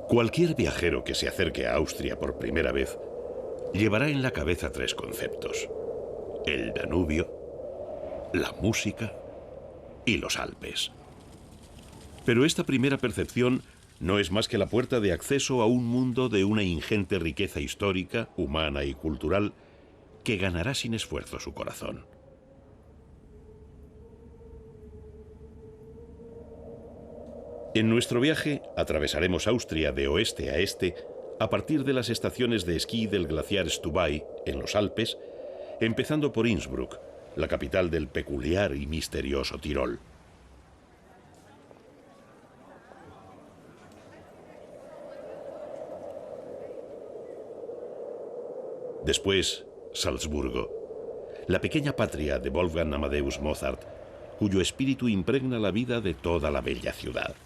Cualquier viajero que se acerque a Austria por primera vez llevará en la cabeza tres conceptos: el Danubio, la música y los Alpes. Pero esta primera percepción no es más que la puerta de acceso a un mundo de una ingente riqueza histórica, humana y cultural que ganará sin esfuerzo su corazón. En nuestro viaje atravesaremos Austria de oeste a este a partir de las estaciones de esquí del glaciar Stubai, en los Alpes, empezando por Innsbruck, la capital del peculiar y misterioso Tirol. Después, Salzburgo, la pequeña patria de Wolfgang Amadeus Mozart, cuyo espíritu impregna la vida de toda la bella ciudad.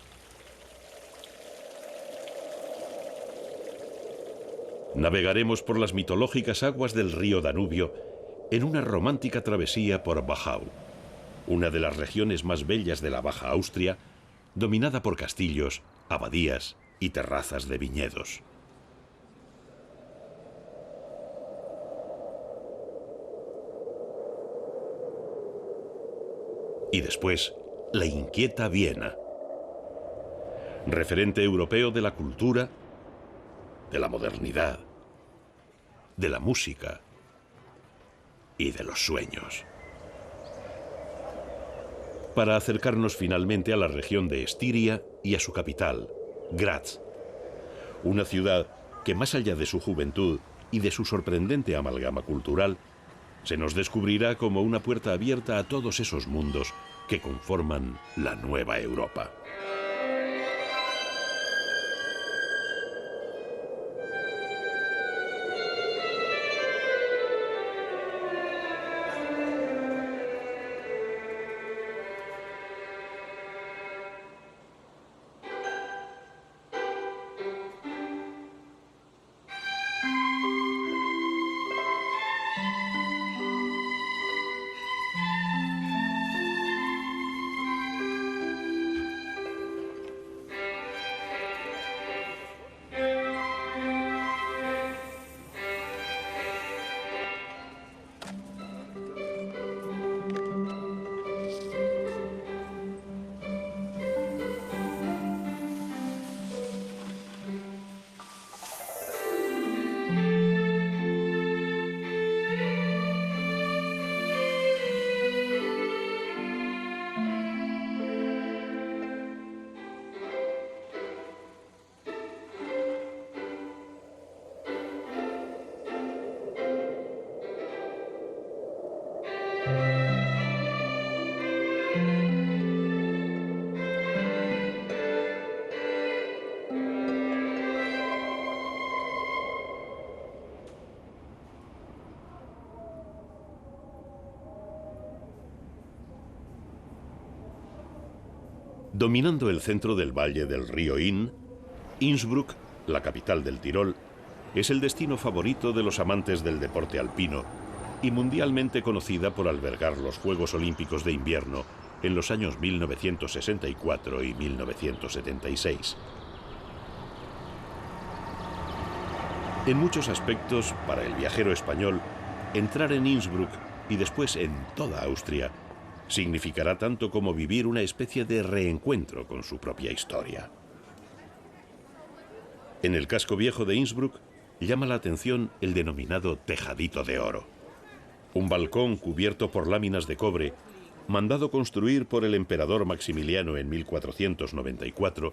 Navegaremos por las mitológicas aguas del río Danubio en una romántica travesía por Wachau, una de las regiones más bellas de la Baja Austria, dominada por castillos, abadías y terrazas de viñedos. Y después, la inquieta Viena, referente europeo de la cultura, de la modernidad, de la música y de los sueños. Para acercarnos finalmente a la región de Estiria y a su capital, Graz, una ciudad que, más allá de su juventud y de su sorprendente amalgama cultural, se nos descubrirá como una puerta abierta a todos esos mundos que conforman la nueva Europa. Dominando el centro del valle del río Inn, Innsbruck, la capital del Tirol, es el destino favorito de los amantes del deporte alpino y mundialmente conocida por albergar los Juegos Olímpicos de Invierno en los años 1964 y 1976. En muchos aspectos, para el viajero español, entrar en Innsbruck y después en toda Austria significará tanto como vivir una especie de reencuentro con su propia historia. En el casco viejo de Innsbruck llama la atención el denominado tejadito de oro, un balcón cubierto por láminas de cobre, mandado construir por el emperador Maximiliano en 1494,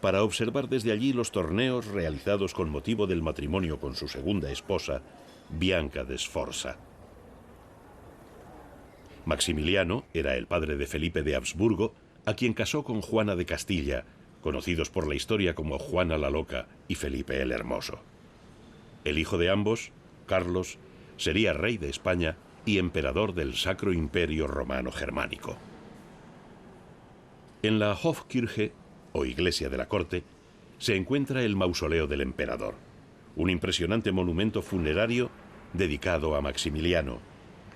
para observar desde allí los torneos realizados con motivo del matrimonio con su segunda esposa, Bianca de Sforza. Maximiliano era el padre de Felipe de Habsburgo, a quien casó con Juana de Castilla, conocidos por la historia como Juana la Loca y Felipe el Hermoso. El hijo de ambos, Carlos, sería rey de España y emperador del Sacro Imperio Romano Germánico. En la Hofkirche, o iglesia de la corte, se encuentra el mausoleo del emperador, un impresionante monumento funerario dedicado a Maximiliano,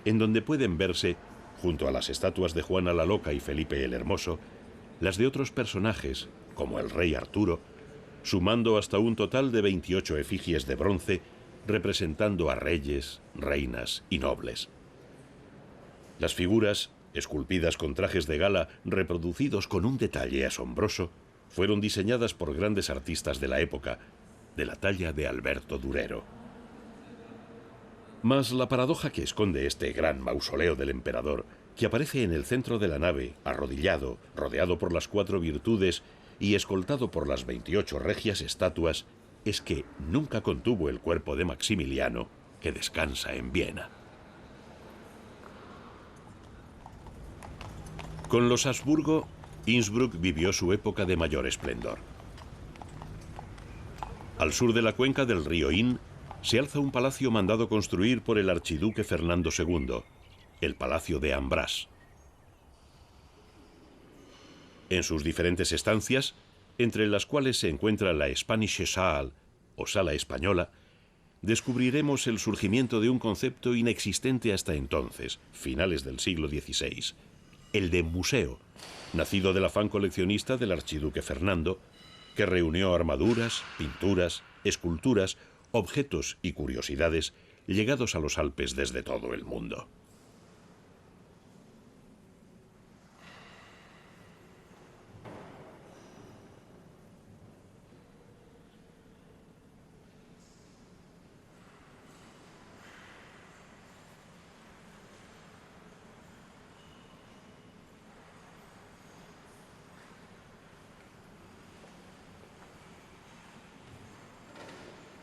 en donde pueden verse, junto a las estatuas de Juana la Loca y Felipe el Hermoso, las de otros personajes, como el rey Arturo, sumando hasta un total de 28 efigies de bronce representando a reyes, reinas y nobles. Las figuras, esculpidas con trajes de gala reproducidos con un detalle asombroso, fueron diseñadas por grandes artistas de la época, de la talla de Alberto Durero. Mas la paradoja que esconde este gran mausoleo del emperador, que aparece en el centro de la nave, arrodillado, rodeado por las 4 virtudes y escoltado por las 28 regias estatuas, es que nunca contuvo el cuerpo de Maximiliano, que descansa en Viena. Con los Habsburgo, Innsbruck vivió su época de mayor esplendor. Al sur de la cuenca del río Inn se alza un palacio mandado construir por el archiduque Fernando II, el Palacio de Ambras. En sus diferentes estancias, entre las cuales se encuentra la Spanische Saal, o Sala Española, descubriremos el surgimiento de un concepto inexistente hasta entonces, finales del siglo XVI, el de museo, nacido del afán coleccionista del archiduque Fernando, que reunió armaduras, pinturas, esculturas, objetos y curiosidades llegados a los Alpes desde todo el mundo.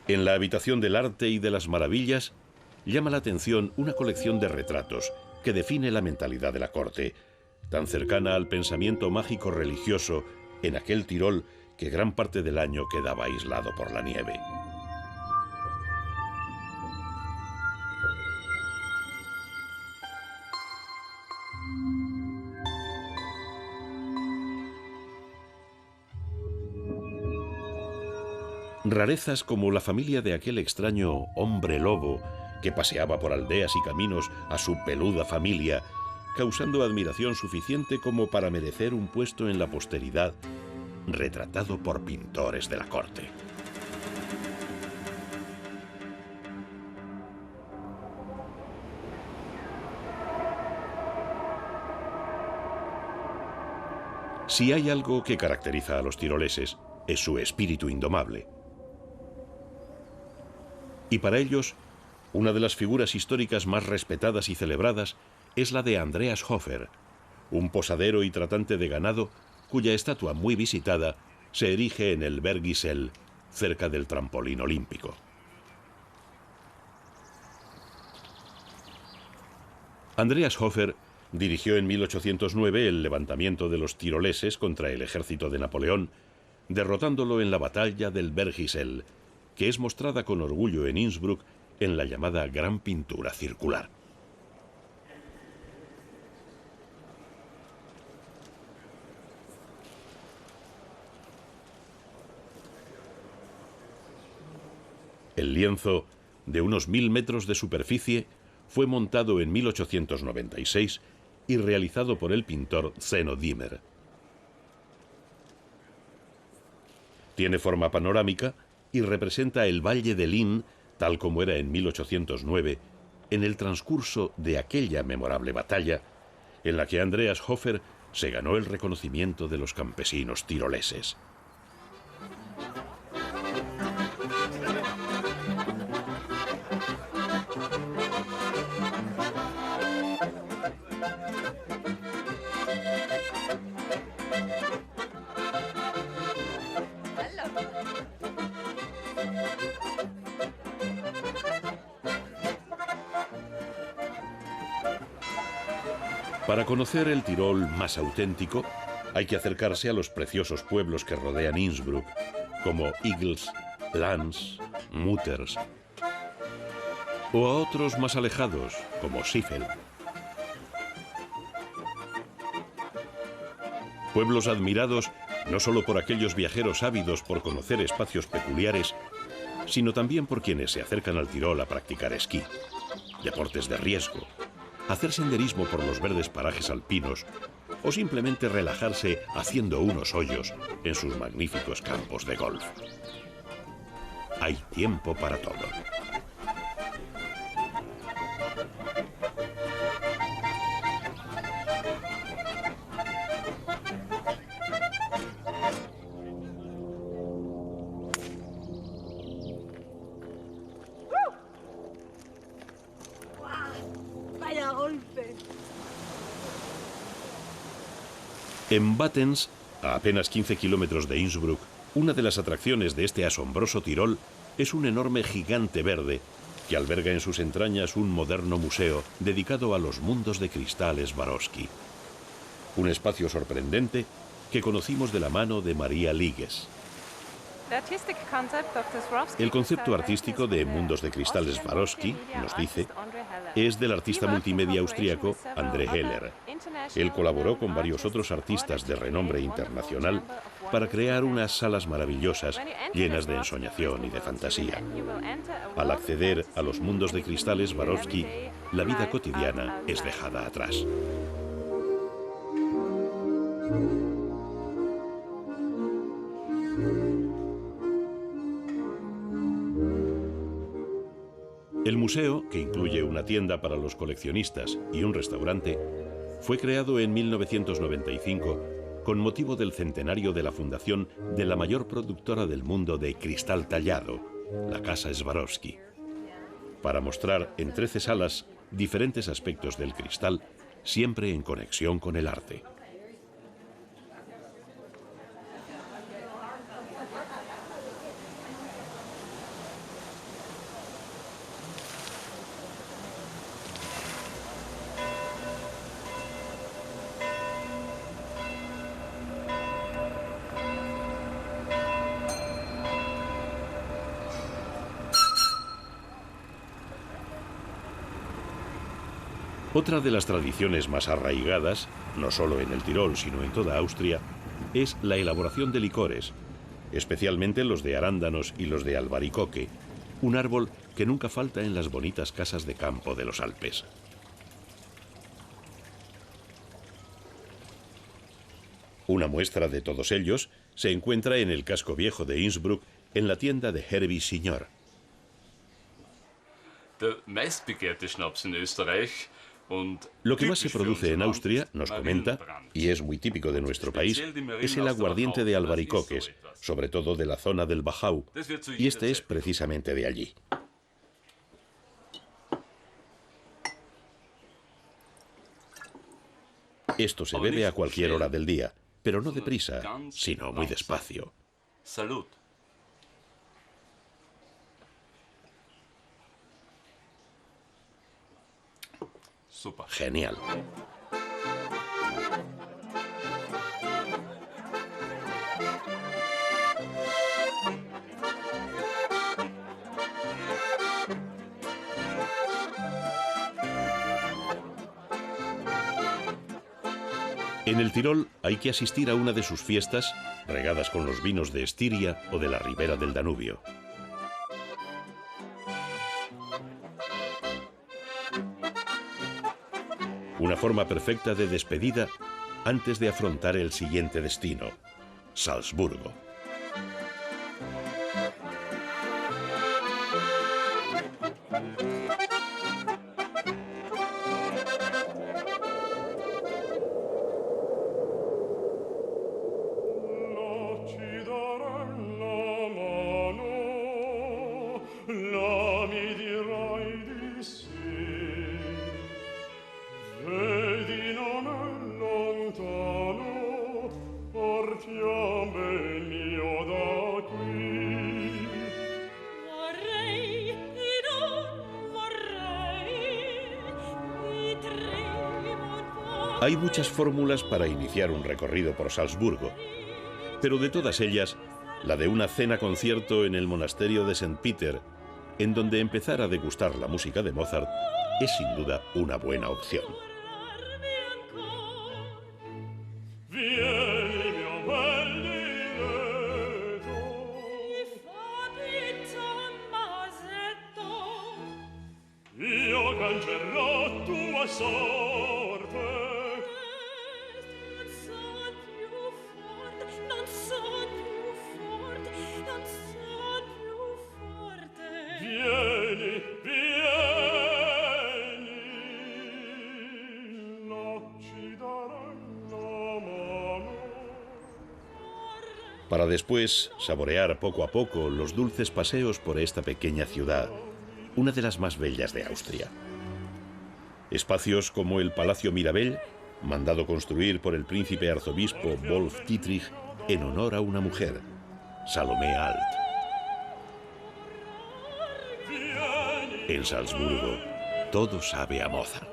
En la habitación del arte y de las maravillas, llama la atención una colección de retratos que define la mentalidad de la corte, tan cercana al pensamiento mágico religioso en aquel Tirol que gran parte del año quedaba aislado por la nieve. Rarezas como la familia de aquel extraño hombre lobo que paseaba por aldeas y caminos a su peluda familia, causando admiración suficiente como para merecer un puesto en la posteridad, retratado por pintores de la corte. Si hay algo que caracteriza a los tiroleses, es su espíritu indomable. Y para ellos, una de las figuras históricas más respetadas y celebradas es la de Andreas Hofer, un posadero y tratante de ganado cuya estatua muy visitada se erige en el Bergisel, cerca del trampolín olímpico. Andreas Hofer dirigió en 1809 el levantamiento de los tiroleses contra el ejército de Napoleón, derrotándolo en la batalla del Bergisel, que es mostrada con orgullo en Innsbruck en la llamada Gran Pintura Circular. El lienzo, de unos 1000 metros de superficie, fue montado en 1896 y realizado por el pintor Zeno Dimmer. Tiene forma panorámica y representa el Valle del Inn, tal como era en 1809, en el transcurso de aquella memorable batalla, en la que Andreas Hofer se ganó el reconocimiento de los campesinos tiroleses. Para conocer el Tirol más auténtico, hay que acercarse a los preciosos pueblos que rodean Innsbruck, como Igls, Lanz, Mutters, o a otros más alejados, como Sifel. Pueblos admirados no solo por aquellos viajeros ávidos por conocer espacios peculiares, sino también por quienes se acercan al Tirol a practicar esquí, deportes de riesgo, hacer senderismo por los verdes parajes alpinos o simplemente relajarse haciendo unos hoyos en sus magníficos campos de golf. Hay tiempo para todo. ¡Vaya golpe! En Battens, a apenas 15 kilómetros de Innsbruck, una de las atracciones de este asombroso Tirol es un enorme gigante verde que alberga en sus entrañas un moderno museo dedicado a los mundos de cristal Swarovski. Un espacio sorprendente que conocimos de la mano de María Liges. El concepto artístico de mundos de cristal Swarovski, nos dice, es del artista multimedia austriaco André Heller. Él colaboró con varios otros artistas de renombre internacional para crear unas salas maravillosas llenas de ensoñación y de fantasía. Al acceder a los mundos de cristal Swarovski, la vida cotidiana es dejada atrás. El museo, que incluye una tienda para los coleccionistas y un restaurante, fue creado en 1995 con motivo del centenario de la fundación de la mayor productora del mundo de cristal tallado, la Casa Swarovski, para mostrar en 13 salas diferentes aspectos del cristal, siempre en conexión con el arte. Otra de las tradiciones más arraigadas, no solo en el Tirol, sino en toda Austria, es la elaboración de licores, especialmente los de arándanos y los de albaricoque, un árbol que nunca falta en las bonitas casas de campo de los Alpes. Una muestra de todos ellos se encuentra en el casco viejo de Innsbruck, en la tienda de Herbie Signor. Lo que más se produce en Austria, nos comenta, y es muy típico de nuestro país, es el aguardiente de albaricoques, sobre todo de la zona del Wachau, y este es precisamente de allí. Esto se bebe a cualquier hora del día, pero no deprisa, sino muy despacio. Salud. Genial. En el Tirol hay que asistir a una de sus fiestas, regadas con los vinos de Estiria o de la ribera del Danubio. Una forma perfecta de despedida antes de afrontar el siguiente destino, Salzburgo. Hay muchas fórmulas para iniciar un recorrido por Salzburgo, pero de todas ellas, la de una cena-concierto en el monasterio de St. Peter, en donde empezar a degustar la música de Mozart, es sin duda una buena opción. para después saborear poco a poco los dulces paseos por esta pequeña ciudad, una de las más bellas de Austria. Espacios como el Palacio Mirabell, mandado construir por el príncipe arzobispo Wolf Dietrich en honor a una mujer, Salomé Alt. En Salzburgo, todo sabe a Mozart.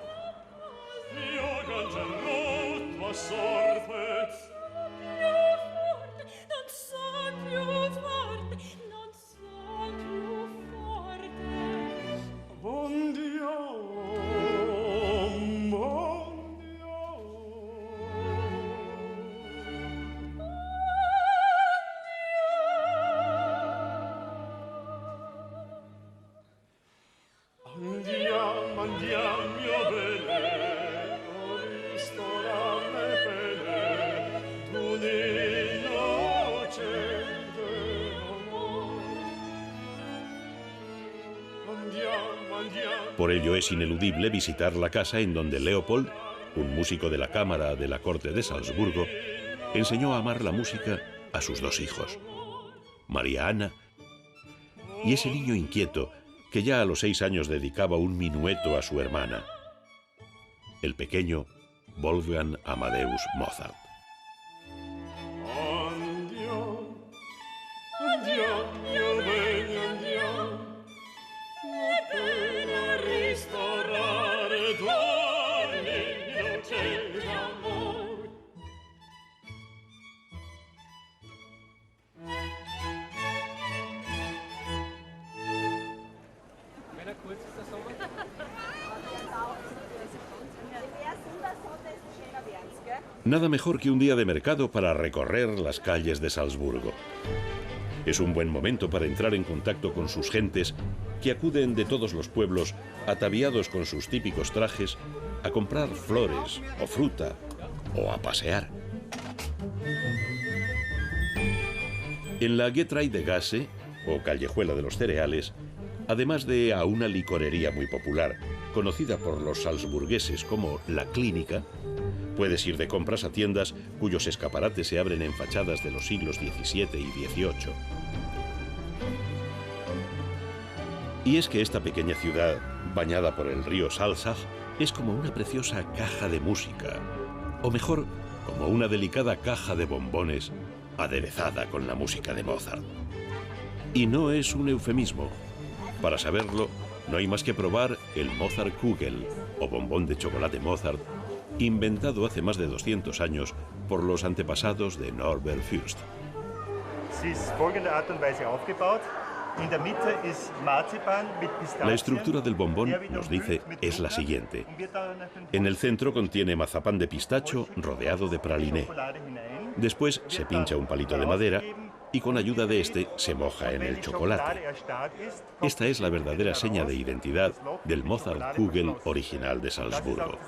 Por ello es ineludible visitar la casa en donde Leopold, un músico de la cámara de la corte de Salzburgo, enseñó a amar la música a sus dos hijos, María Ana y ese niño inquieto que ya a los 6 años dedicaba un minueto a su hermana, el pequeño Wolfgang Amadeus Mozart. Nada mejor que un día de mercado para recorrer las calles de Salzburgo. Es un buen momento para entrar en contacto con sus gentes que acuden de todos los pueblos, ataviados con sus típicos trajes, a comprar flores o fruta o a pasear. En la Getreidegasse, o callejuela de los cereales, además de a una licorería muy popular, conocida por los salzburgueses como La Clínica, puedes ir de compras a tiendas cuyos escaparates se abren en fachadas de los siglos XVII y XVIII. Y es que esta pequeña ciudad, bañada por el río Salzach, es como una preciosa caja de música, o mejor, como una delicada caja de bombones aderezada con la música de Mozart. Y no es un eufemismo. Para saberlo, no hay más que probar el Mozartkugel, o bombón de chocolate Mozart, inventado hace más de 200 años por los antepasados de Norbert Fürst. La estructura del bombón, nos dice, es la siguiente. En el centro contiene mazapán de pistacho rodeado de praliné. Después se pincha un palito de madera y con ayuda de este se moja en el chocolate. Esta es la verdadera seña de identidad del Mozartkugel original de Salzburgo.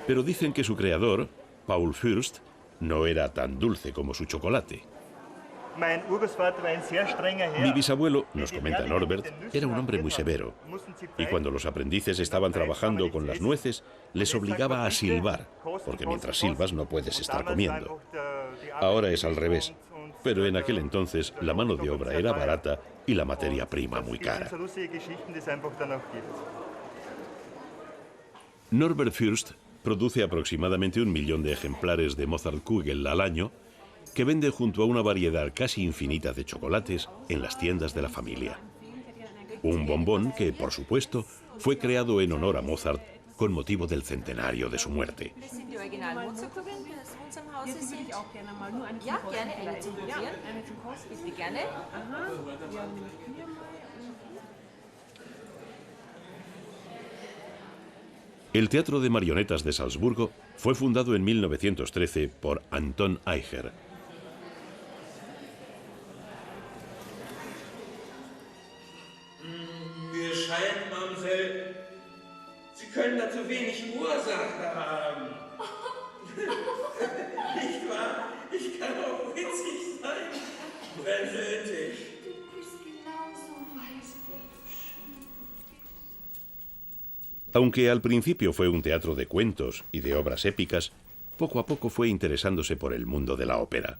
Pero dicen que su creador, Paul Fürst, no era tan dulce como su chocolate. Mi bisabuelo, nos comenta Norbert, era un hombre muy severo, y cuando los aprendices estaban trabajando con las nueces, les obligaba a silbar, porque mientras silbas no puedes estar comiendo. Ahora es al revés, pero en aquel entonces la mano de obra era barata y la materia prima muy cara. Norbert Fürst produce aproximadamente 1 millón de ejemplares de Mozartkugel al año, que vende junto a una variedad casi infinita de chocolates en las tiendas de la familia. Un bombón que, por supuesto, fue creado en honor a Mozart con motivo del centenario de su muerte. El Teatro de Marionetas de Salzburgo fue fundado en 1913 por Anton Eicher. Mir scheint, Mamsell, Sie können da zu wenig Ursache haben. Nicht wahr? Ich kann auch witzig sein, wenn nötig. Du bist genauso weiß wie du schön. Aunque al principio fue un teatro de cuentos y de obras épicas, poco a poco fue interesándose por el mundo de la ópera.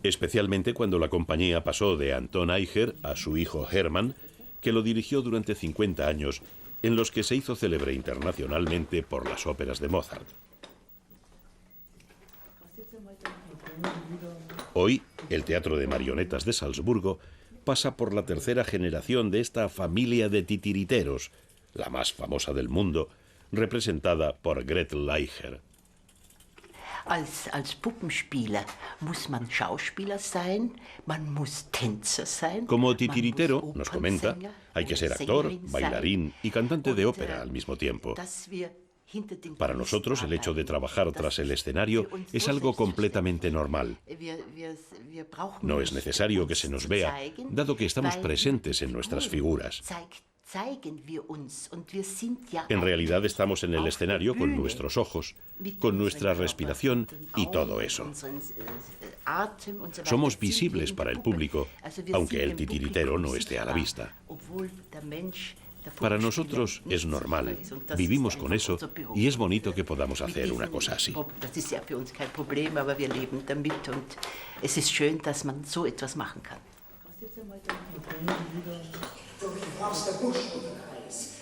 Especialmente cuando la compañía pasó de Anton Eicher a su hijo Hermann, que lo dirigió durante 50 años, en los que se hizo célebre internacionalmente por las óperas de Mozart. Hoy, el Teatro de Marionetas de Salzburgo pasa por la tercera generación de esta familia de titiriteros, la más famosa del mundo, representada por Gretel Eicher. Als Puppenspieler muss man Schauspieler sein, man muss Tänzer sein. Como titiritero, nos comenta, hay que ser actor, bailarín y cantante de ópera al mismo tiempo. Para nosotros, el hecho de trabajar tras el escenario es algo completamente normal. No es necesario que se nos vea, dado que estamos presentes en nuestras figuras. En realidad estamos en el escenario con nuestros ojos, con nuestra respiración y todo eso. Somos visibles para el público, aunque el titiritero no esté a la vista. Para nosotros es normal, vivimos con eso y es bonito que podamos hacer una cosa así.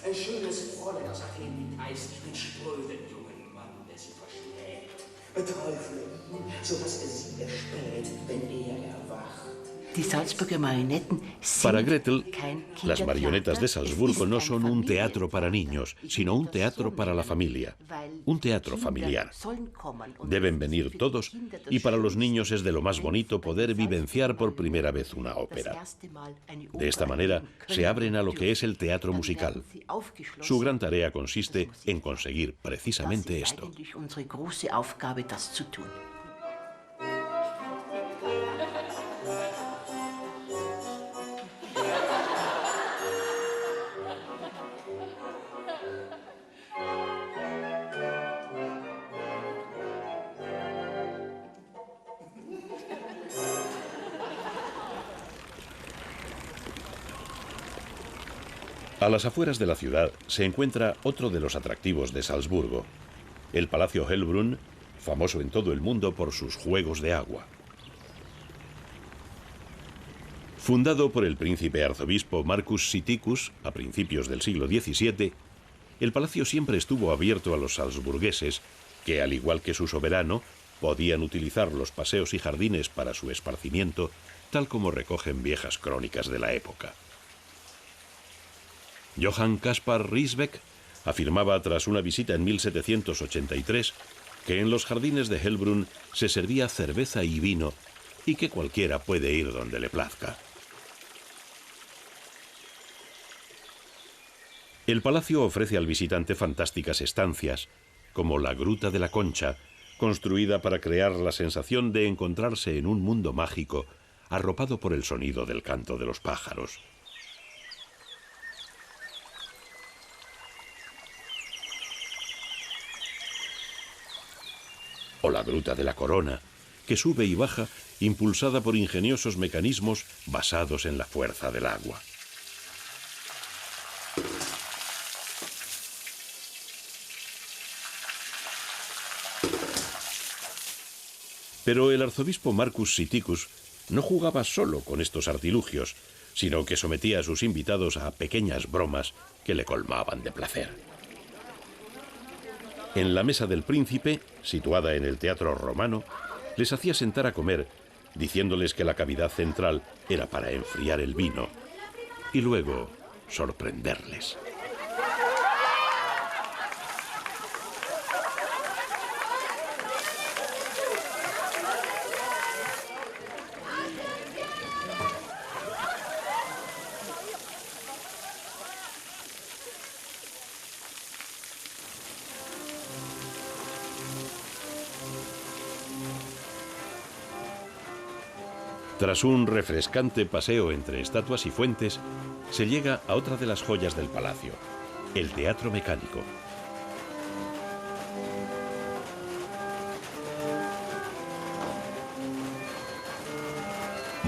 Ein schönes Fräulein aus Athen mit Eis, den spröden jungen Mann, der sie verschlägt. Beträufle ihn, sodass sie erspäht, wenn erwacht. Para Gretel, las marionetas de Salzburgo no son un teatro para niños, sino un teatro para la familia, un teatro familiar. Deben venir todos y para los niños es de lo más bonito poder vivenciar por primera vez una ópera. De esta manera se abren a lo que es el teatro musical. Su gran tarea consiste en conseguir precisamente esto. A las afueras de la ciudad se encuentra otro de los atractivos de Salzburgo, el Palacio Hellbrunn, famoso en todo el mundo por sus juegos de agua. Fundado por el príncipe arzobispo Marcus Sitticus a principios del siglo XVII, el palacio siempre estuvo abierto a los salzburgueses, que, al igual que su soberano, podían utilizar los paseos y jardines para su esparcimiento, tal como recogen viejas crónicas de la época. Johann Caspar Riesebeck afirmaba tras una visita en 1783 que en los jardines de Hellbrunn se servía cerveza y vino y que cualquiera puede ir donde le plazca. El palacio ofrece al visitante fantásticas estancias, como la Gruta de la Concha, construida para crear la sensación de encontrarse en un mundo mágico, arropado por el sonido del canto de los pájaros. O la Gruta de la Corona, que sube y baja, impulsada por ingeniosos mecanismos basados en la fuerza del agua. Pero el arzobispo Marcus Sitticus no jugaba solo con estos artilugios, sino que sometía a sus invitados a pequeñas bromas que le colmaban de placer. En la mesa del príncipe, situada en el Teatro Romano, les hacía sentar a comer, diciéndoles que la cavidad central era para enfriar el vino, y luego sorprenderles. Tras un refrescante paseo entre estatuas y fuentes, se llega a otra de las joyas del palacio, el Teatro Mecánico.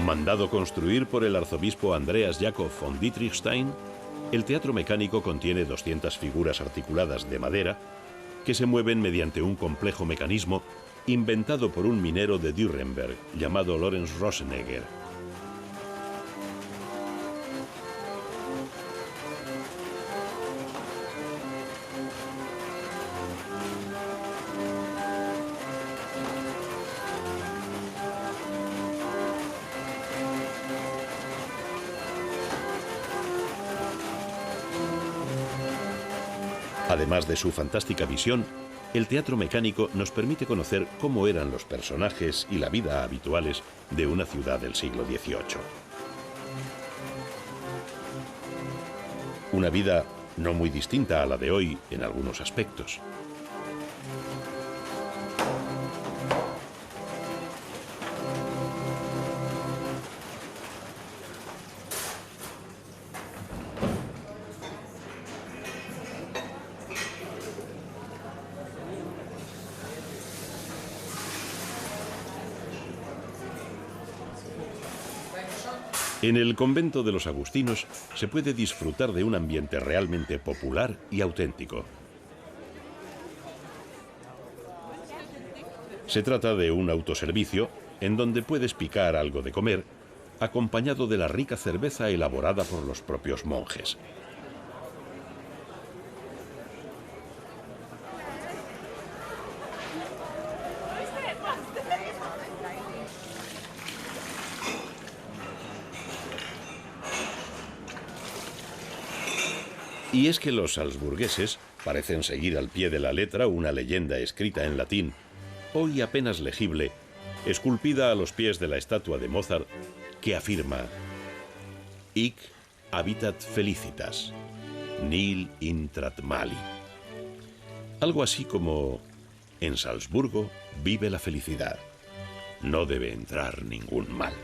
Mandado construir por el arzobispo Andreas Jakob von Dietrichstein, el Teatro Mecánico contiene 200 figuras articuladas de madera que se mueven mediante un complejo mecanismo inventado por un minero de Nuremberg llamado Lorenz Rosenegger. Además de su fantástica visión, el teatro mecánico nos permite conocer cómo eran los personajes y la vida habituales de una ciudad del siglo XVIII. Una vida no muy distinta a la de hoy en algunos aspectos. En el convento de los agustinos se puede disfrutar de un ambiente realmente popular y auténtico. Se trata de un autoservicio en donde puedes picar algo de comer, acompañado de la rica cerveza elaborada por los propios monjes. Y es que los salzburgueses parecen seguir al pie de la letra una leyenda escrita en latín, hoy apenas legible, esculpida a los pies de la estatua de Mozart, que afirma: Hic habitat felicitas, nil intrat mali. Algo así como: en Salzburgo vive la felicidad, no debe entrar ningún mal.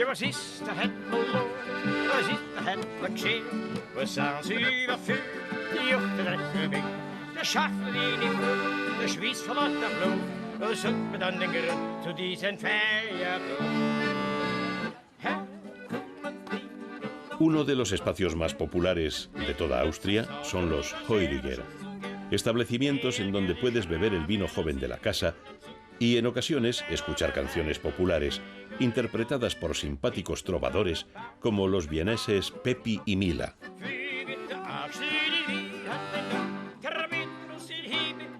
Was ist der Hemmelloh, was ist der Hemmer geschehen? Was sagen sie überführt, die Juchte drecken weg? Der Schaffner in die Brut, der Schweiß von der Blut, was hat man dann den Grund zu diesem Feiertag? Uno de los espacios más populares de toda Austria son los Heuriger, establecimientos en donde puedes beber el vino joven de la casa y en ocasiones escuchar canciones populares interpretadas por simpáticos trovadores como los vieneses Pepi y Mila.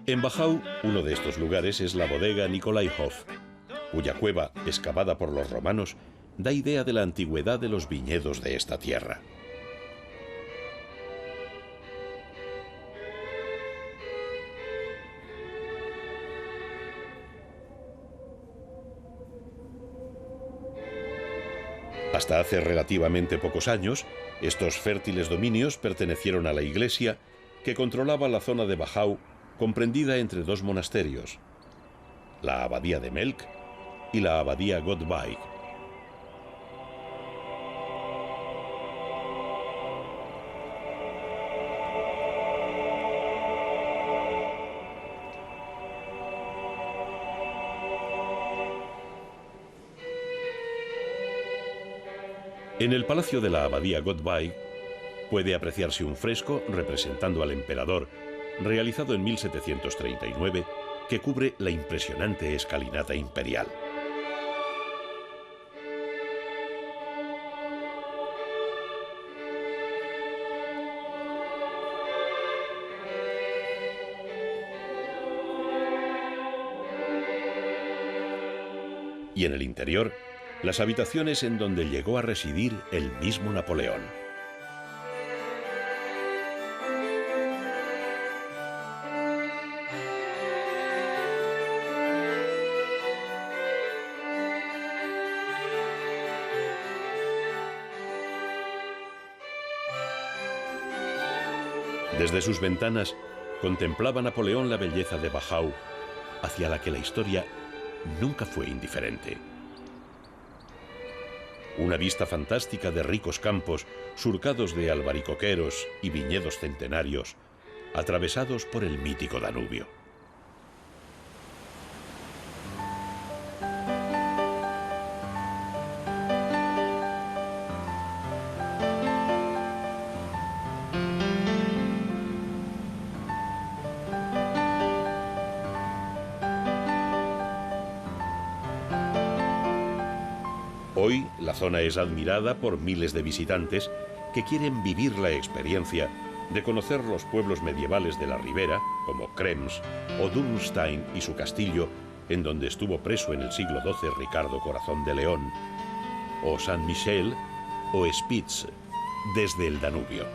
En Wachau, uno de estos lugares es la bodega Nikolaihof, cuya cueva, excavada por los romanos, da idea de la antigüedad de los viñedos de esta tierra. Hasta hace relativamente pocos años, estos fértiles dominios pertenecieron a la iglesia que controlaba la zona de Wachau comprendida entre dos monasterios, la abadía de Melk y la abadía Gottweig. En el palacio de la abadía Gottweig puede apreciarse un fresco representando al emperador, realizado en 1739, que cubre la impresionante escalinata imperial. Y en el interior, las habitaciones en donde llegó a residir el mismo Napoleón. Desde sus ventanas contemplaba Napoleón la belleza de Wachau, hacia la que la historia nunca fue indiferente. Una vista fantástica de ricos campos surcados de albaricoqueros y viñedos centenarios, atravesados por el mítico Danubio. Hoy la zona es admirada por miles de visitantes que quieren vivir la experiencia de conocer los pueblos medievales de la ribera, como Krems o Dürnstein y su castillo, en donde estuvo preso en el siglo XII Ricardo Corazón de León, o Saint-Michel o Spitz, desde el Danubio.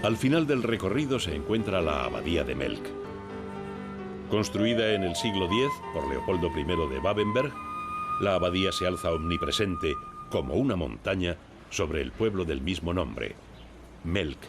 Al final del recorrido se encuentra la abadía de Melk. Construida en el siglo X por Leopoldo I de Babenberg, la abadía se alza omnipresente como una montaña sobre el pueblo del mismo nombre, Melk.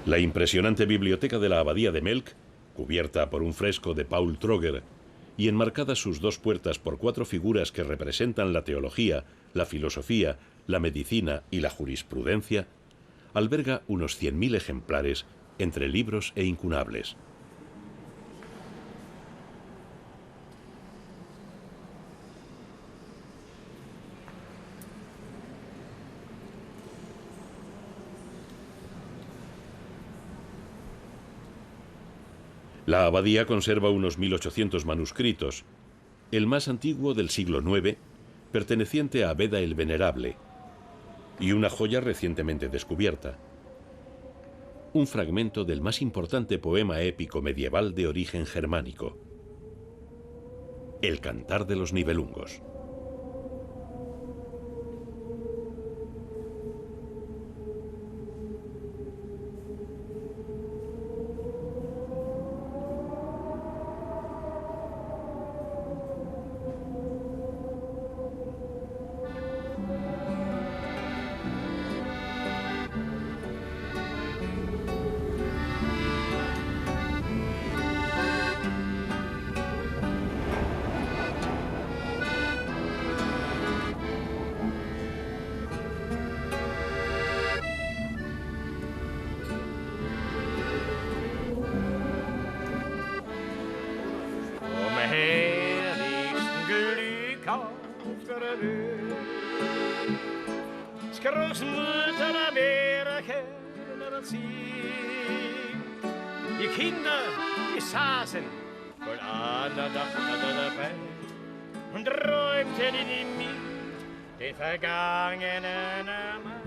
La impresionante biblioteca de la abadía de Melk, cubierta por un fresco de Paul Troger y enmarcadas sus dos puertas por 4 figuras que representan la teología, la filosofía, la medicina y la jurisprudencia, alberga unos 100.000 ejemplares entre libros e incunables. La abadía conserva unos 1800 manuscritos, el más antiguo del siglo IX, perteneciente a Beda el Venerable, y una joya recientemente descubierta, un fragmento del más importante poema épico medieval de origen germánico, el Cantar de los Nibelungos.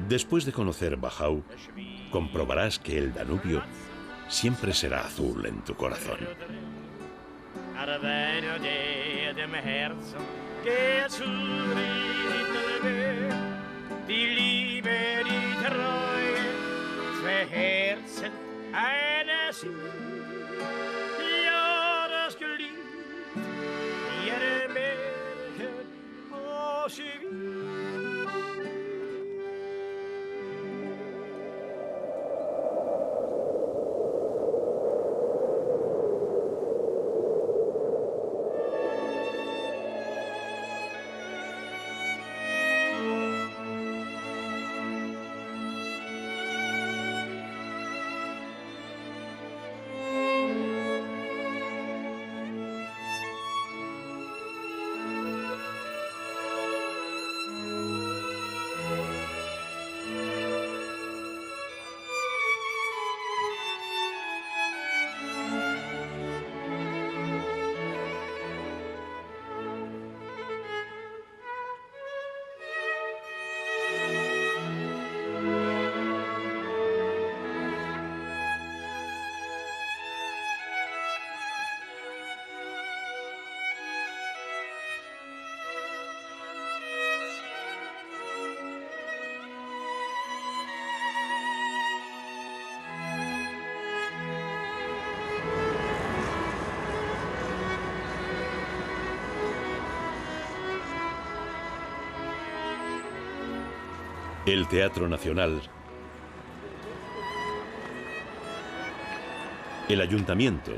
Después de conocer Wachau, comprobarás que el Danubio siempre será azul en tu corazón. arbeid der dem Herzen geht zu Riedel. Die Liebe, die Treue, zwei Herzen, eine Sinn. Ja, das gelingt, jede Märchen, oh, sie El Teatro Nacional, el Ayuntamiento,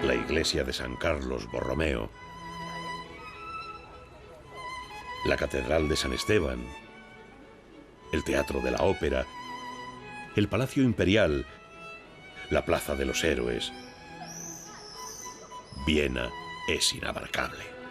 la Iglesia de San Carlos Borromeo, la Catedral de San Esteban, el Teatro de la Ópera, el Palacio Imperial, la Plaza de los Héroes. Viena es inabarcable.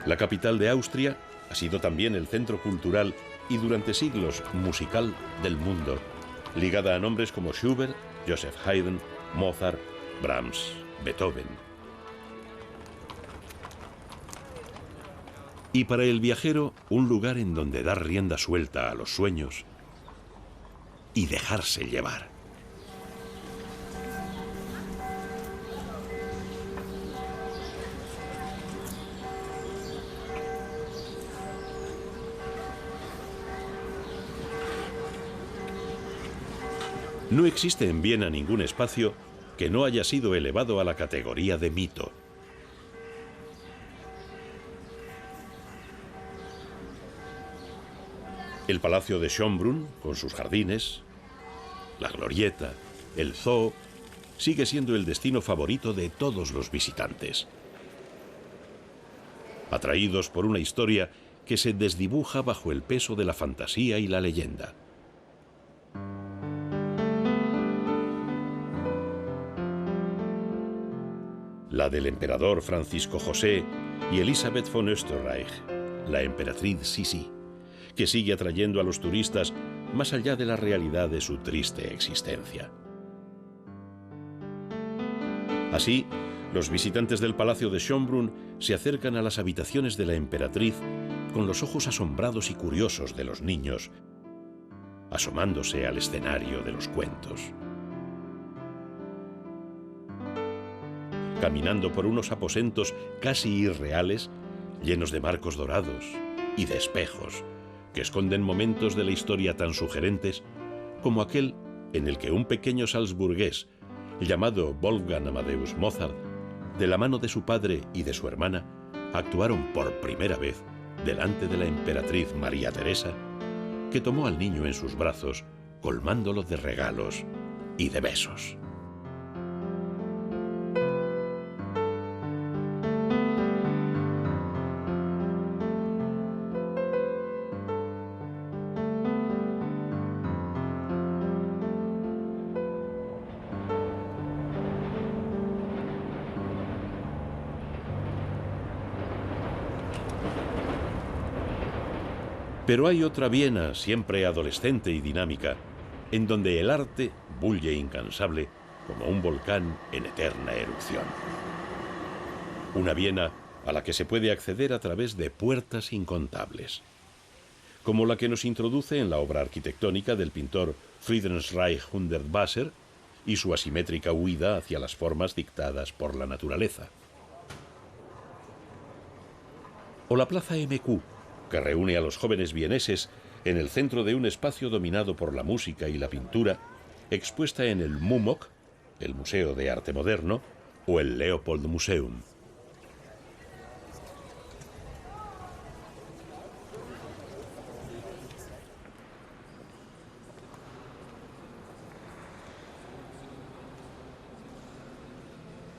La capital de Austria ha sido también el centro cultural y durante siglos musical del mundo, ligada a nombres como Schubert, Joseph Haydn, Mozart, Brahms, Beethoven. Y para el viajero, un lugar en donde dar rienda suelta a los sueños y dejarse llevar. No existe en Viena ningún espacio que no haya sido elevado a la categoría de mito. El Palacio de Schönbrunn, con sus jardines, la Glorieta, el Zoo, sigue siendo el destino favorito de todos los visitantes. Atraídos por una historia que se desdibuja bajo el peso de la fantasía y la leyenda. La del emperador Francisco José y Elisabeth von Österreich, la emperatriz Sisi, que sigue atrayendo a los turistas más allá de la realidad de su triste existencia. Así, los visitantes del Palacio de Schönbrunn se acercan a las habitaciones de la emperatriz con los ojos asombrados y curiosos de los niños, asomándose al escenario de los cuentos. Caminando por unos aposentos casi irreales, llenos de marcos dorados y de espejos, que esconden momentos de la historia tan sugerentes como aquel en el que un pequeño salzburgués, llamado Wolfgang Amadeus Mozart, de la mano de su padre y de su hermana, actuaron por primera vez delante de la emperatriz María Teresa, que tomó al niño en sus brazos, colmándolo de regalos y de besos. Pero hay otra Viena, siempre adolescente y dinámica, en donde el arte bulle incansable como un volcán en eterna erupción. Una Viena a la que se puede acceder a través de puertas incontables, como la que nos introduce en la obra arquitectónica del pintor Friedrich Reich Hundertwasser y su asimétrica huida hacia las formas dictadas por la naturaleza. O la Plaza MQ, que reúne a los jóvenes vieneses en el centro de un espacio dominado por la música y la pintura, expuesta en el MUMOK, el Museo de Arte Moderno, o el Leopold Museum.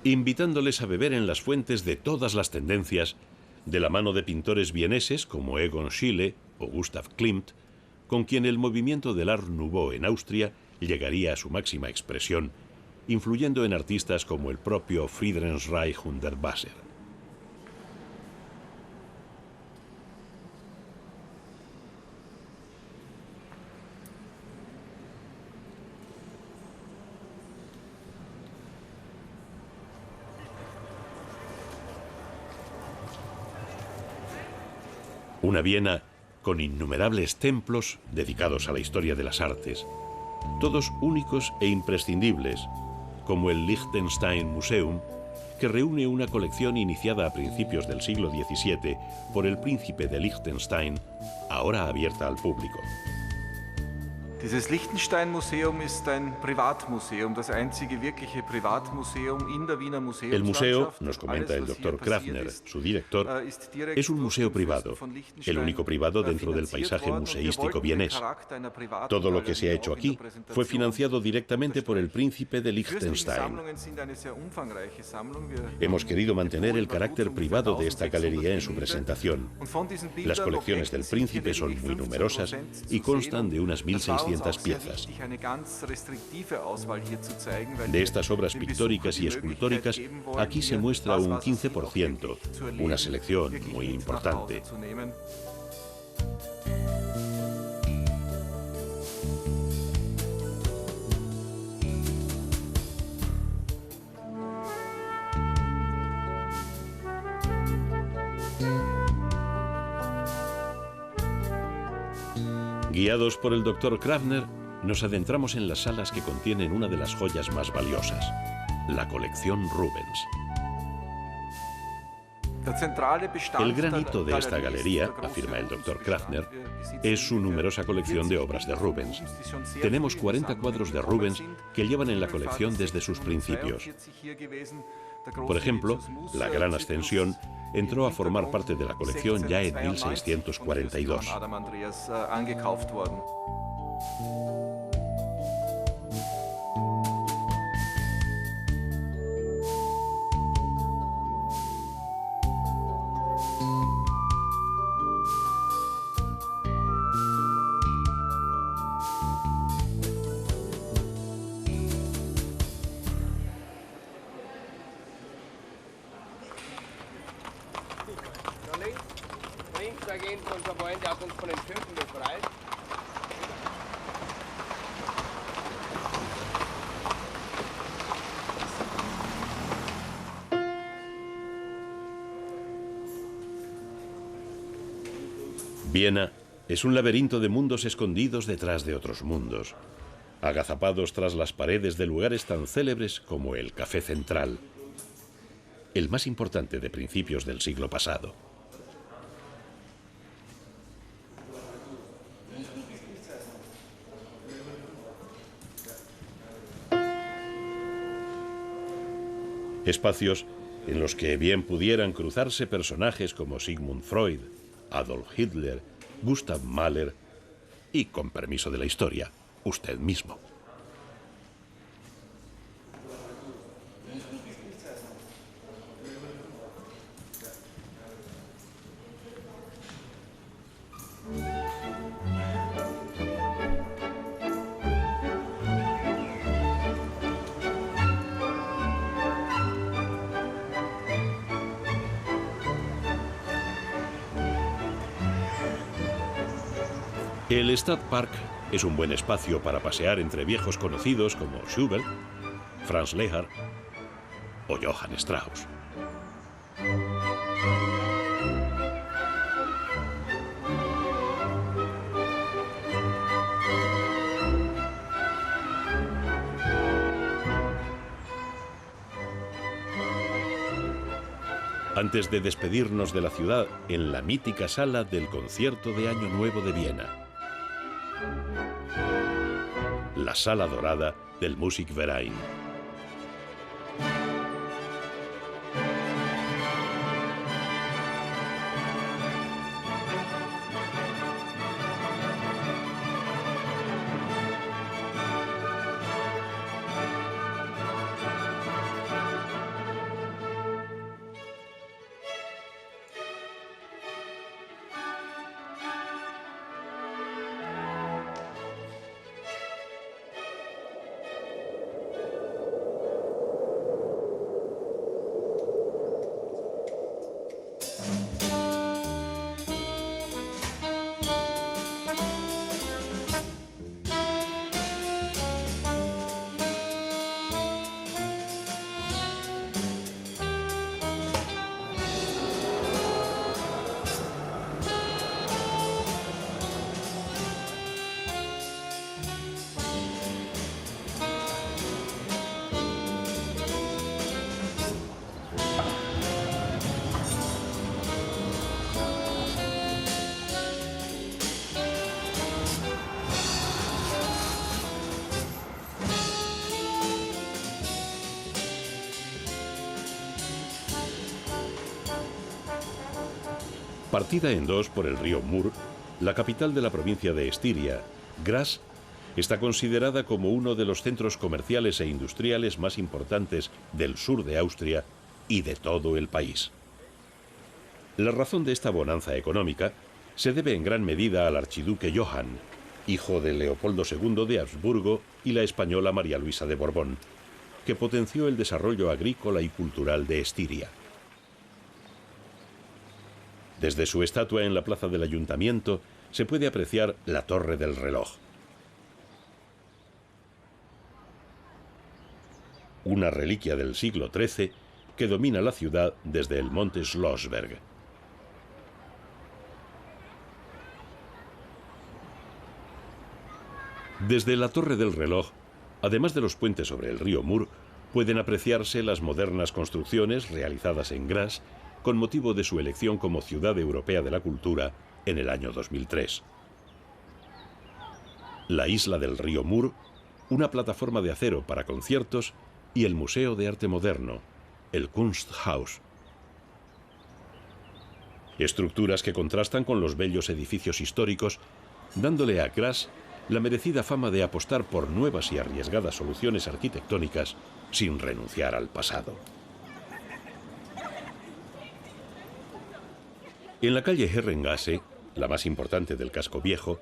Invitándoles a beber en las fuentes de todas las tendencias, de la mano de pintores vieneses como Egon Schiele o Gustav Klimt, con quien el movimiento del Art Nouveau en Austria llegaría a su máxima expresión, influyendo en artistas como el propio Friedrich Reich Hundertwasser. Una Viena con innumerables templos dedicados a la historia de las artes, todos únicos e imprescindibles, como el Liechtenstein Museum, que reúne una colección iniciada a principios del siglo XVII por el príncipe de Liechtenstein, ahora abierta al público. Dieses Liechtenstein-Museum ist ein Privatmuseum, das einzige wirkliche Privatmuseum in der Wiener Museumslandschaft. El museo, nos comenta el Dr. Krafner, su director, es un museo privado, el único privado dentro del paisaje museístico vienés. Todo lo que se ha hecho aquí fue financiado directamente por el príncipe de Liechtenstein. Hemos querido mantener el carácter privado de esta galería en su presentación. Las colecciones del príncipe son muy numerosas y constan de unas 1.600 piezas. De estas obras pictóricas y escultóricas, aquí se muestra un 15%, una selección muy importante. Guiados por el Dr. Krafner, nos adentramos en las salas que contienen una de las joyas más valiosas, la colección Rubens. El gran hito de esta galería, afirma el Dr. Krafner, es su numerosa colección de obras de Rubens. Tenemos 40 cuadros de Rubens que llevan en la colección desde sus principios. Por ejemplo, la Gran Ascensión entró a formar parte de la colección ya en 1642. Viena es un laberinto de mundos escondidos detrás de otros mundos, agazapados tras las paredes de lugares tan célebres como el Café Central, el más importante de principios del siglo pasado. Espacios en los que bien pudieran cruzarse personajes como Sigmund Freud, Adolf Hitler, Gustav Mahler y, con permiso de la historia, usted mismo. El Stadtpark es un buen espacio para pasear entre viejos conocidos como Schubert, Franz Lehár o Johann Strauss. antes de despedirnos de la ciudad en la mítica sala del concierto de Año Nuevo de Viena. La sala dorada del Musikverein. Partida en dos por el río Mur, la capital de la provincia de Estiria, Graz, está considerada como uno de los centros comerciales e industriales más importantes del sur de Austria y de todo el país. La razón de esta bonanza económica se debe en gran medida al archiduque Johann, hijo de Leopoldo II de Habsburgo y la española María Luisa de Borbón, que potenció el desarrollo agrícola y cultural de Estiria. Desde su estatua en la plaza del ayuntamiento se puede apreciar la Torre del Reloj. Una reliquia del siglo XIII que domina la ciudad desde el monte Schlossberg. Desde la Torre del Reloj, además de los puentes sobre el río Mur, pueden apreciarse las modernas construcciones realizadas en Graz con motivo de su elección como Ciudad Europea de la Cultura en el año 2003. La isla del río Mur, una plataforma de acero para conciertos y el Museo de Arte Moderno, el Kunsthaus. Estructuras que contrastan con los bellos edificios históricos, dándole a Graz la merecida fama de apostar por nuevas y arriesgadas soluciones arquitectónicas sin renunciar al pasado. En la calle Herrengasse, la más importante del casco viejo,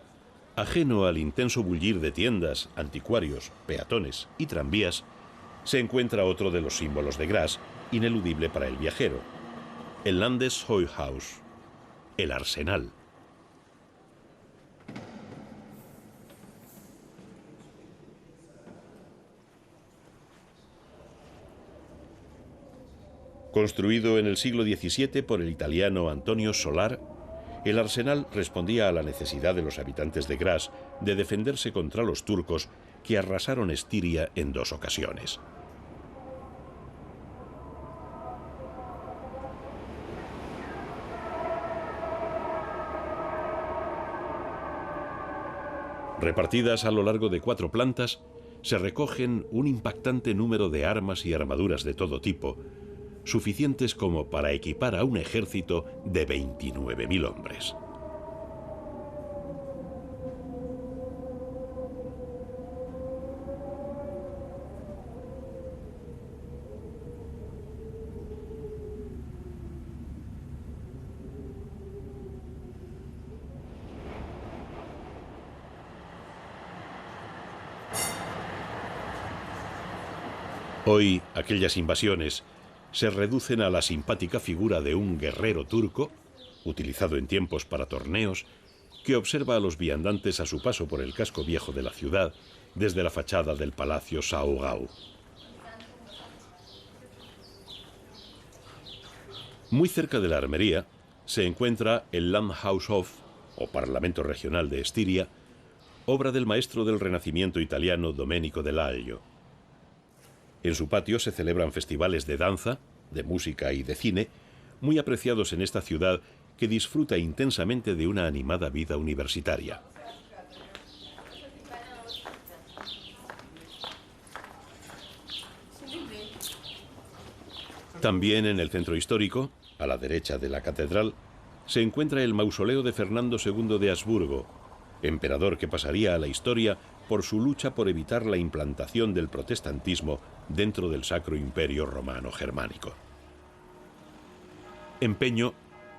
ajeno al intenso bullir de tiendas, anticuarios, peatones y tranvías, se encuentra otro de los símbolos de Graz, ineludible para el viajero, el Landesheuhaus, el arsenal. Construido en el siglo XVII por el italiano Antonio Solar, el arsenal respondía a la necesidad de los habitantes de Graz de defenderse contra los turcos que arrasaron Estiria en 2 ocasiones. Repartidas a lo largo de 4 plantas, se recogen un impactante número de armas y armaduras de todo tipo, suficientes como para equipar a un ejército de 29.000 hombres. Hoy, aquellas invasiones se reducen a la simpática figura de un guerrero turco, utilizado en tiempos para torneos, que observa a los viandantes a su paso por el casco viejo de la ciudad desde la fachada del Palacio Saugau. Muy cerca de la armería se encuentra el Landhaushof, o Parlamento Regional de Estiria, obra del maestro del Renacimiento italiano Domenico de Laglio. En su patio se celebran festivales de danza, de música y de cine, muy apreciados en esta ciudad que disfruta intensamente de una animada vida universitaria. También en el centro histórico, a la derecha de la catedral, se encuentra el mausoleo de Fernando II de Habsburgo, emperador que pasaría a la historia por su lucha por evitar la implantación del protestantismo dentro del Sacro Imperio Romano Germánico. Empeño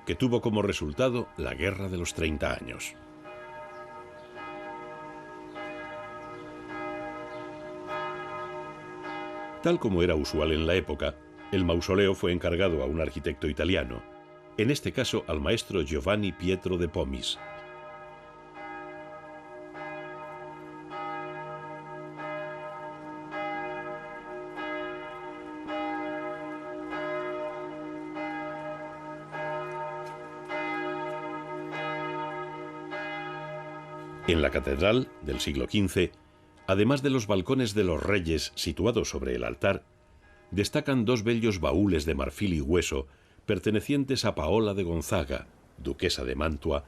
que tuvo como resultado la Guerra de los 30 años. Tal como era usual en la época, el mausoleo fue encargado a un arquitecto italiano, en este caso al maestro Giovanni Pietro de Pomis. En la catedral del siglo XV, además de los balcones de los reyes situados sobre el altar, destacan dos bellos baúles de marfil y hueso pertenecientes a Paola de Gonzaga, duquesa de Mantua,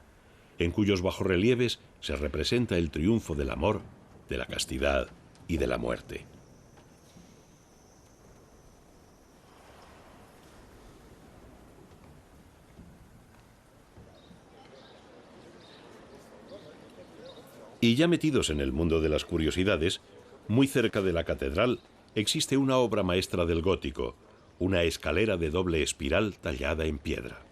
en cuyos bajorrelieves se representa el triunfo del amor, de la castidad y de la muerte. Y ya metidos en el mundo de las curiosidades, muy cerca de la catedral existe una obra maestra del gótico, una escalera de doble espiral tallada en piedra.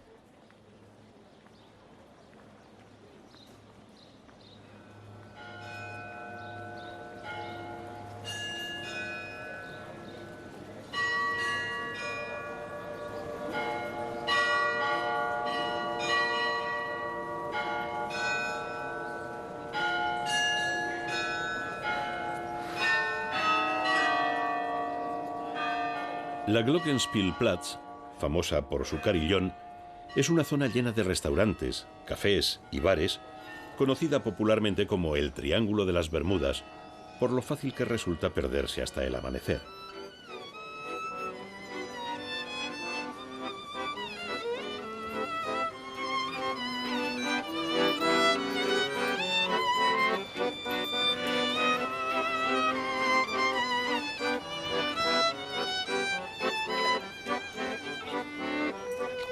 La Glockenspielplatz, famosa por su carillón, es una zona llena de restaurantes, cafés y bares, conocida popularmente como el Triángulo de las Bermudas, por lo fácil que resulta perderse hasta el amanecer.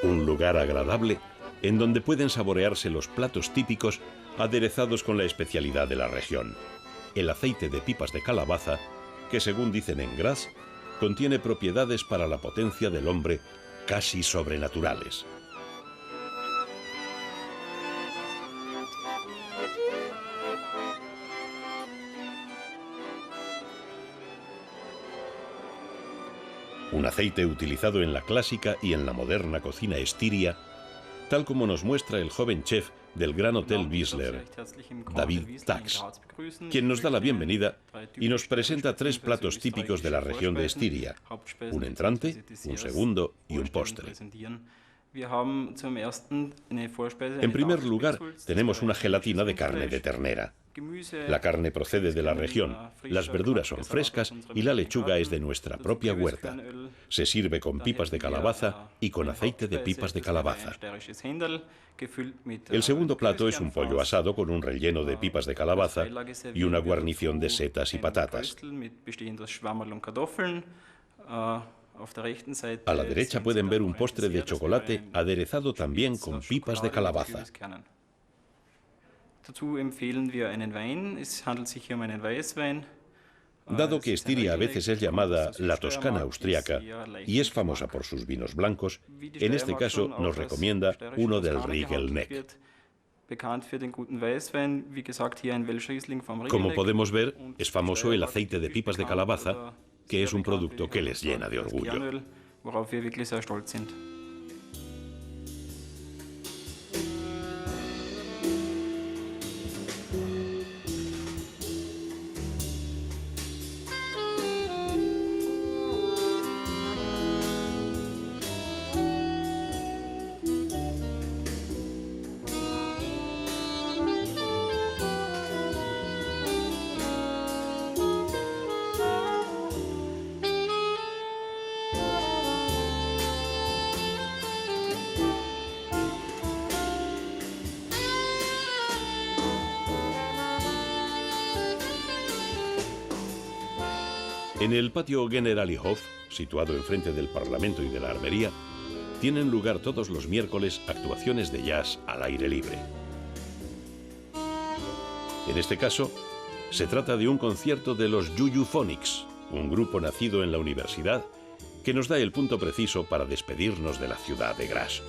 Un lugar agradable en donde pueden saborearse los platos típicos aderezados con la especialidad de la región, el aceite de pipas de calabaza, que según dicen en Graz, contiene propiedades para la potencia del hombre casi sobrenaturales. Un aceite utilizado en la clásica y en la moderna cocina estiria, tal como nos muestra el joven chef del Gran Hotel Whistler, David Tax, quien nos da la bienvenida y nos presenta tres platos típicos de la región de Estiria, un entrante, un segundo y un postre. En primer lugar, tenemos una gelatina de carne de ternera. La carne procede de la región, las verduras son frescas y la lechuga es de nuestra propia huerta. Se sirve con pipas de calabaza y con aceite de pipas de calabaza. El segundo plato es un pollo asado con un relleno de pipas de calabaza y una guarnición de setas y patatas. A la derecha pueden ver un postre de chocolate aderezado también con pipas de calabaza. Dado que Estiria a veces es llamada la Toscana austriaca y es famosa por sus vinos blancos, en este caso nos recomienda uno del Riegelneck. Como podemos ver, es famoso el aceite de pipas de calabaza, que es un producto que les llena de orgullo. En el patio Generalihof, situado enfrente del Parlamento y de la Armería, tienen lugar todos los miércoles actuaciones de jazz al aire libre. En este caso, se trata de un concierto de los Yuyu-Phonics, un grupo nacido en la universidad que nos da el punto preciso para despedirnos de la ciudad de Graz.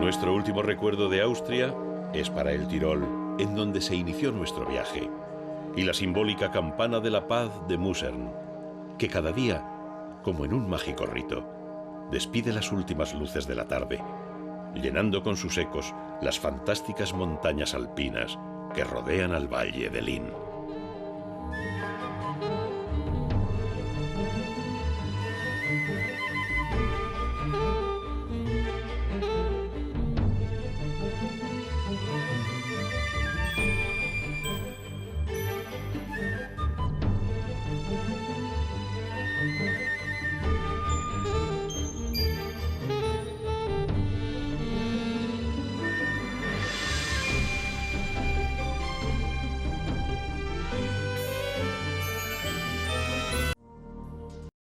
Nuestro último recuerdo de Austria es para el Tirol, en donde se inició nuestro viaje, y la simbólica campana de la paz de Musern, que cada día, como en un mágico rito, despide las últimas luces de la tarde, llenando con sus ecos las fantásticas montañas alpinas que rodean al valle de Linn.